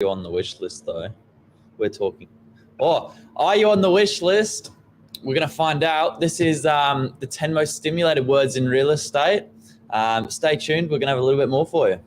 you on the wish list though? We're talking. Oh, are you on the wish list? We're going to find out. This is the 10 most stimulated words in real estate. Stay tuned. We're going to have a little bit more for you.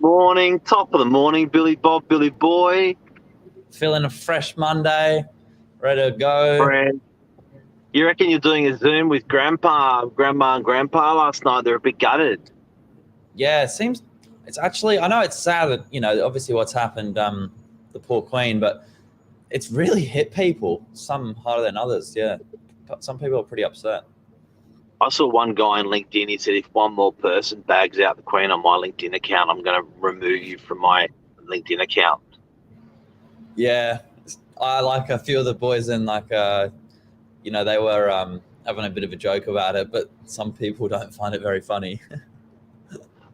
Morning. Top of the morning, Billy Bob, Billy Boy. Feeling a fresh Monday, ready to go. Friend, you reckon you're doing a Zoom with Grandma and Grandpa last night? They're a bit gutted. Yeah, it's actually, I know it's sad that, obviously what's happened, the poor Queen, but it's really hit people, some harder than others, yeah. Some people are pretty upset. I saw one guy on LinkedIn, he said, if one more person bags out the Queen on my LinkedIn account, I'm going to remove you from my LinkedIn account. Yeah, I like a few of the boys and they were having a bit of a joke about it, but some people don't find it very funny.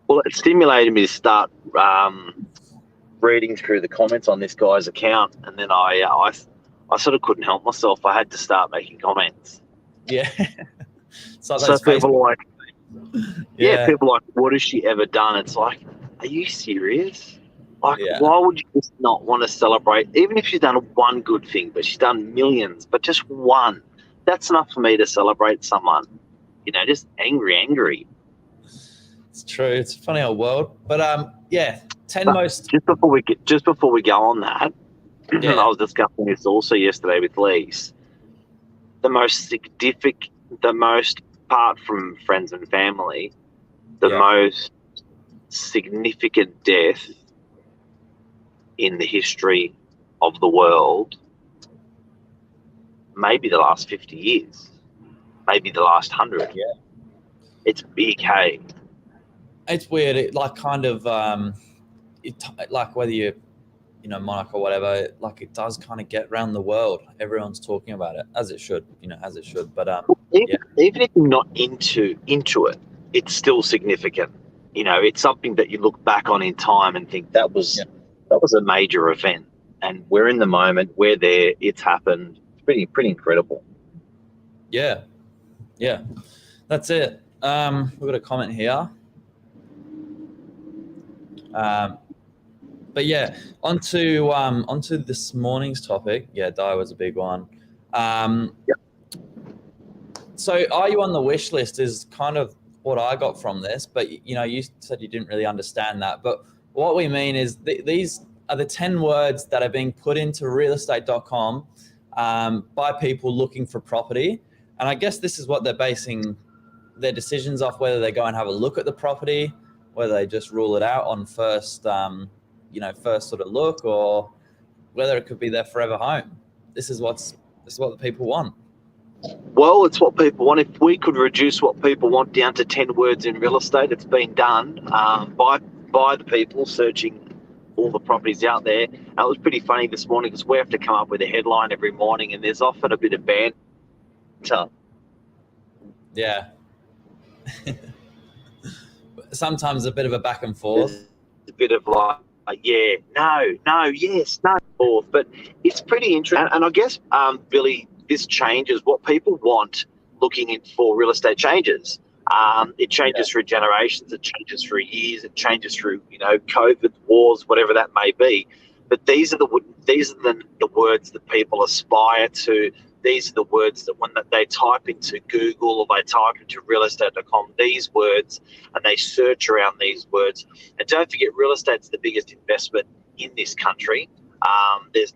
Well, it stimulated me to start reading through the comments on this guy's account, and then I sort of couldn't help myself. I had to start making comments. Yeah. So people are like, people are like, what has she ever done? It's like, are you serious? Like, why would you just not want to celebrate? Even if she's done one good thing, but she's done millions, but just one. That's enough for me to celebrate someone. Just angry. It's true. It's a funny old world. But 10 most. Just before we go on that, I was discussing this also yesterday with Lise. The most, apart from friends and family, the most significant death in the history of the world, maybe the last 50 years, maybe the last 100. Yeah. It's big, hey. It's weird. It like whether you're, monarch or whatever, like it does kind of get around the world. Everyone's talking about it, as it should, But even if you're not into it, it's still significant. It's something that you look back on in time and think that was a major event, and we're in the moment. We're there. It's happened. It's pretty incredible. Yeah, that's it. We've got a comment here. But yeah, onto this morning's topic. Yeah, Di was a big one. So are you on the wish list is kind of what I got from this, but you said you didn't really understand that. But what we mean is these are the 10 words that are being put into realestate.com by people looking for property. And I guess this is what they're basing their decisions off, whether they go and have a look at the property, whether they just rule it out on first sort of look, or whether it could be their forever home. This is what the people want. Well, it's what people want. If we could reduce what people want down to 10 words in real estate, it's been done by the people searching all the properties out there. And it was pretty funny this morning because we have to come up with a headline every morning, and there's often a bit of banter. Yeah. Sometimes a bit of a back and forth. There's a bit of like, yes, no, but it's pretty interesting. And I guess, Billy, this changes what people want looking in for real estate changes. It changes through generations, it changes through years, it changes through, COVID, wars, whatever that may be. But these are the words that people aspire to. These are the words that when they type into Google or they type into realestate.com, these words, and they search around these words. And don't forget, real estate's the biggest investment in this country. There's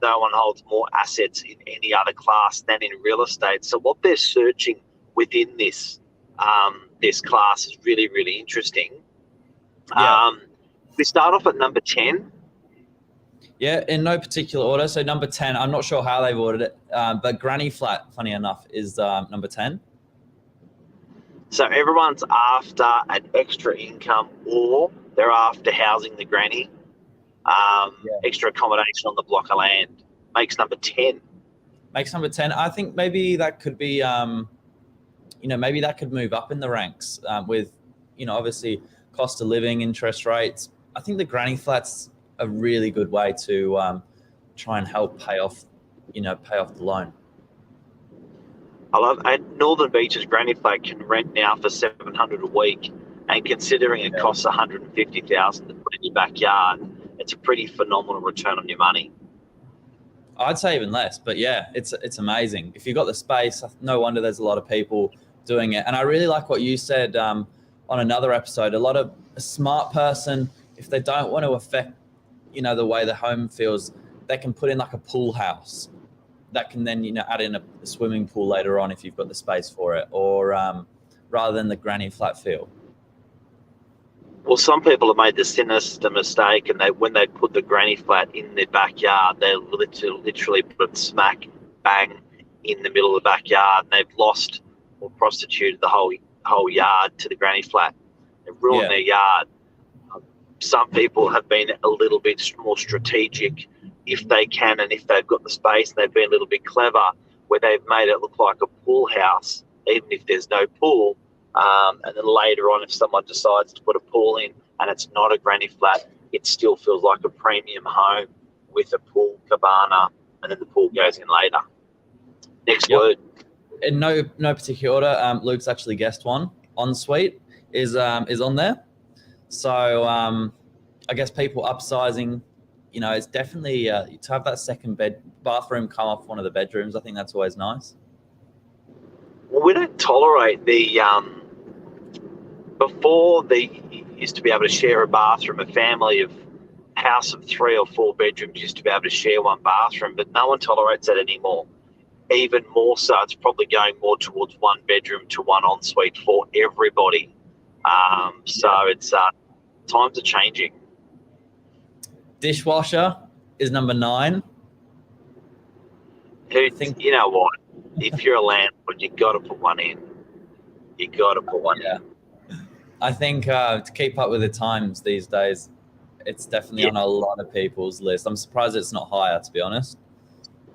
no one holds more assets in any other class than in real estate. So what they're searching within this class is really, really interesting. We start off at number 10. Yeah, in no particular order. So number 10, I'm not sure how they've ordered it, but granny flat, funny enough, is number 10. So everyone's after an extra income, or they're after housing the granny. Extra accommodation on the block of land makes number 10. Makes number 10. I think maybe that could be maybe that could move up in the ranks with, obviously cost of living, interest rates. I think the granny flat's a really good way to try and help pay off the loan. I love, and Northern Beaches granny flat can rent now for $700 a week, and considering it costs $150,000 to put in your backyard, it's a pretty phenomenal return on your money. I'd say even less, but yeah, it's amazing. If you've got the space, no wonder there's a lot of people doing it. And I really like what you said on another episode. A smart person, if they don't want to affect, the way the home feels, they can put in like a pool house that can then, add in a swimming pool later on if you've got the space for it, or rather than the granny flat feel. Well, some people have made the sinister mistake, and when they put the granny flat in their backyard, they literally put it smack bang in the middle of the backyard, and they've lost or prostituted the whole yard to the granny flat. They've ruined their yard. Some people have been a little bit more strategic if they can, and if they've got the space, and they've been a little bit clever, where they've made it look like a pool house, even if there's no pool. And then later on, if someone decides to put a pool in and it's not a granny flat, it still feels like a premium home with a pool cabana, and then the pool goes in later. Next word. In no particular order, Luke's actually guessed one. Ensuite is on there. So I guess people upsizing, it's definitely to have that second bathroom come off one of the bedrooms. I think that's always nice. Well, we don't tolerate the before they used to be able to share a bathroom. A family of house of 3 or 4 bedrooms used to be able to share one bathroom, but no one tolerates that anymore. Even more so, it's probably going more towards 1 bedroom to 1 ensuite for everybody. So it's times are changing. Dishwasher is number 9. You know what? If you're a landlord, you got to put one in. You got to put one in. I think to keep up with the times these days, it's definitely on a lot of people's list. I'm surprised it's not higher, to be honest.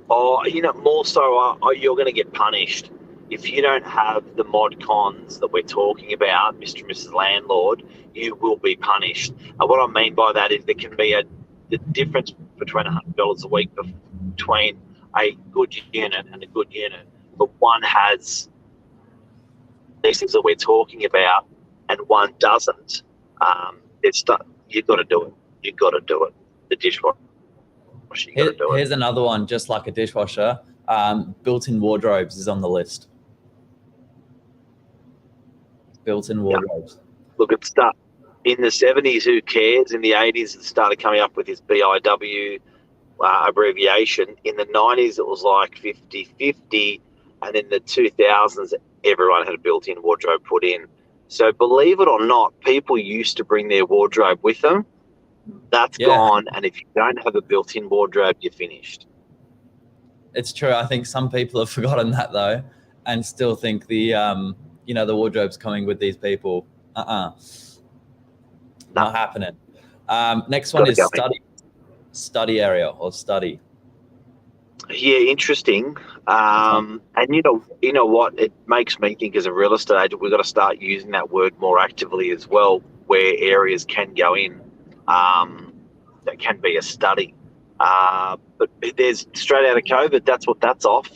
Oh, more so, you're going to get punished. If you don't have the mod cons that we're talking about, Mr. and Mrs. Landlord, you will be punished. And what I mean by that is there can be the difference between $100 a week between a good unit and a good unit. But one has these things that we're talking about and one doesn't. You've got to do it. You've got to do it. The dishwasher, you've got to do it. Here's another one, just like a dishwasher. Built-in wardrobes is on the list. Built-in wardrobes. Look, it's stuff. In the 70s, who cares? In the 80s, it started coming up with this BIW abbreviation. In the 90s, it was like 50-50. And in the 2000s, everyone had a built-in wardrobe put in. So believe it or not, people used to bring their wardrobe with them. That's gone. And if you don't have a built-in wardrobe, you're finished. It's true. I think some people have forgotten that, though, and still think the the wardrobe's coming with these people. Not happening. Next one is study area or study. Yeah, interesting. And you know what? It makes me think as a real estate agent, we've got to start using that word more actively as well, where areas can go in that can be a study. But there's straight out of COVID, that's off.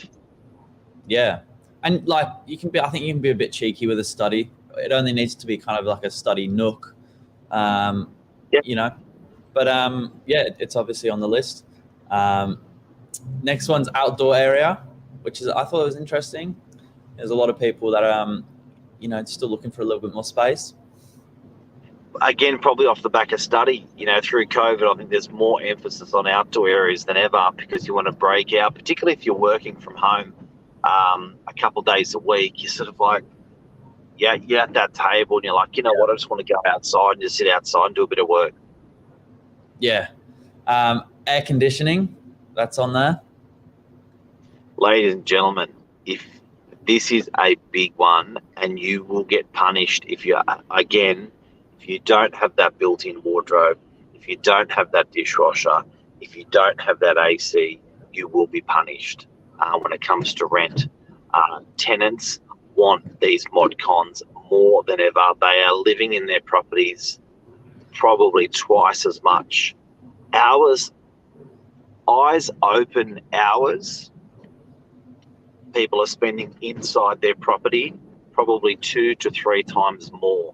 Yeah. And I think you can be a bit cheeky with a study. It only needs to be kind of like a study nook, But it's obviously on the list. Next one's outdoor area, which I thought it was interesting. There's a lot of people that are, still looking for a little bit more space. Again, probably off the back of study, through COVID, I think there's more emphasis on outdoor areas than ever because you want to break out, particularly if you're working from home a couple of days a week. You're sort of like, you're at that table and you're like, what, I just want to go outside and just sit outside and do a bit of work. Yeah. Air conditioning, that's on there. Ladies and gentlemen, if this is a big one and you will get punished if you don't have that built-in wardrobe, if you don't have that dishwasher, if you don't have that AC, you will be punished when it comes to rent. Tenants want these mod cons more than ever. They are living in their properties probably twice as much. Hours, eyes open hours, people are spending inside their property probably 2 to 3 times more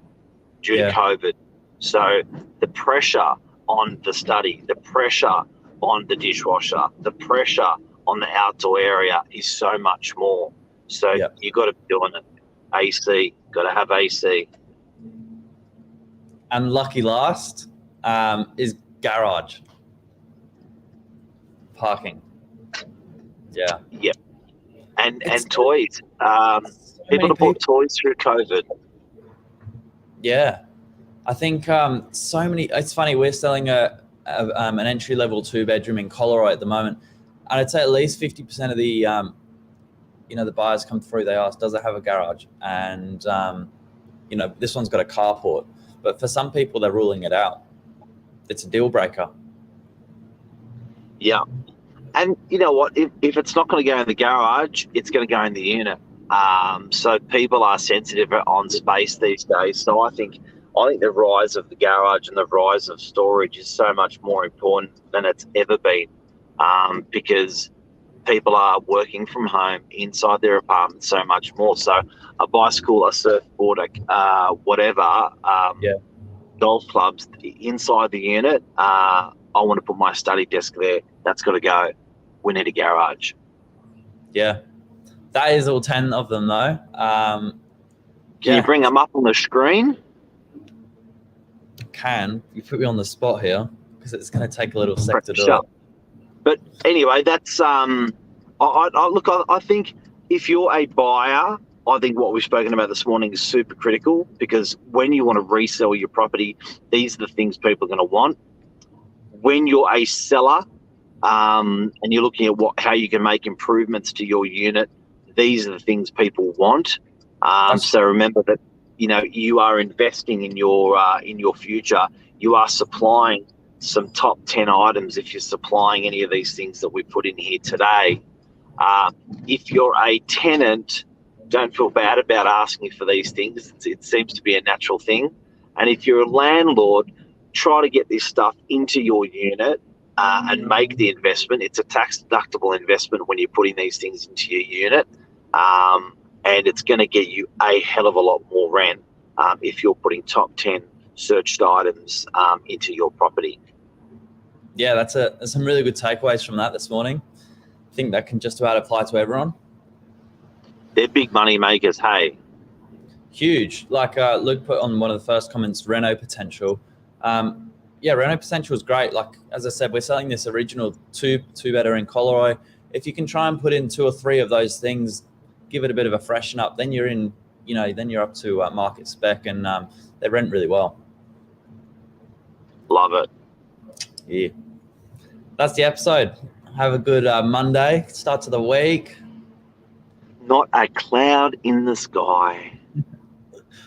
due to COVID. So the pressure on the study, the pressure on the dishwasher, the pressure on the outdoor area is so much more. So you got to be doing it. AC, got to have AC. And lucky last is garage parking. Yeah. Yep. And toys. People have bought toys through COVID. Yeah. I think so many. It's funny. We're selling an entry-level 2-bedroom in Colorado at the moment, and I'd say at least 50% of the the buyers come through. They ask, "Does it have a garage?" And this one's got a carport. But for some people, they're ruling it out. It's a deal breaker. Yeah, and you know what? If it's not going to go in the garage, it's going to go in the unit. So people are sensitive on space these days. So I think the rise of the garage and the rise of storage is so much more important than it's ever been, because people are working from home inside their apartment so much more. So a bicycle, a surfboard, whatever, golf clubs inside the unit. I want to put my study desk there. That's got to go. We need a garage. Yeah. That is all 10 of them, though. Can you bring them up on the screen? You put me on the spot here because it's going to take a little sec to do it. But anyway, that's I think if you're a buyer, I think what we've spoken about this morning is super critical, because when you want to resell your property, these are the things people are going to want. When you're a seller, and you're looking at how you can make improvements to your unit, these are the things people want. So remember that you are investing in your future. You are supplying some top 10 items if you're supplying any of these things that we put in here today. If you're a tenant, don't feel bad about asking for these things. It seems to be a natural thing. And if you're a landlord, try to get this stuff into your unit and make the investment. It's a tax-deductible investment when you're putting these things into your unit. And it's going to get you a hell of a lot more rent if you're putting top 10 searched items into your property. Yeah, that's some really good takeaways from that this morning. I think that can just about apply to everyone. They're big money makers, hey. Huge. Like Luke put on one of the first comments, reno potential. Reno potential is great. Like, as I said, we're selling this original two-bedder in Colorado. If you can try and put in 2 or 3 of those things, give it a bit of a freshen up, then you're in, then you're up to market spec, and they rent really well. Love it. Yeah. That's the episode. Have a good Monday, start to the week. Not a cloud in the sky.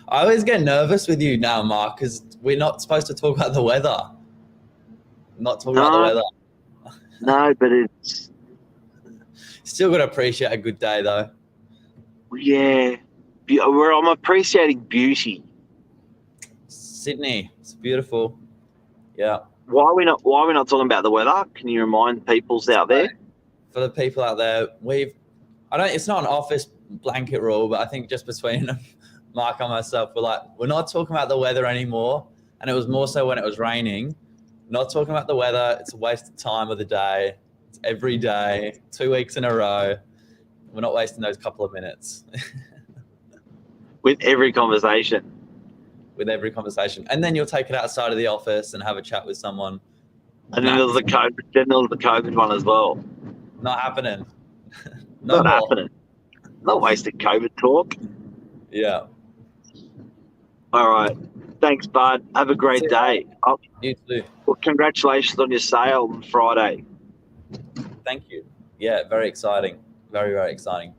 I always get nervous with you now, Mark, because we're not supposed to talk about the weather. Not talking about the weather. No, but it's... Still got to appreciate a good day, though. Yeah. I'm appreciating beauty. Sydney, it's beautiful. Yeah. Why are we not talking about the weather? Can you remind peoples out there? For the people out there, it's not an office blanket rule, but I think just between Mark and myself, we're not talking about the weather anymore. And it was more so when it was raining. Not talking about the weather. It's a waste of time of the day. It's every day, 2 weeks in a row. We're not wasting those couple of minutes. With every conversation. And then you'll take it outside of the office and have a chat with someone. And then there's the COVID one as well. Not happening. Not happening. Not wasted COVID talk. Yeah. All right. Thanks, bud. Have a great day. You too. Well, congratulations on your sale on Friday. Thank you. Yeah, very exciting. Very, very exciting.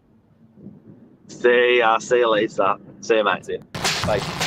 See you, Lisa. See you, mate. See you. Bye.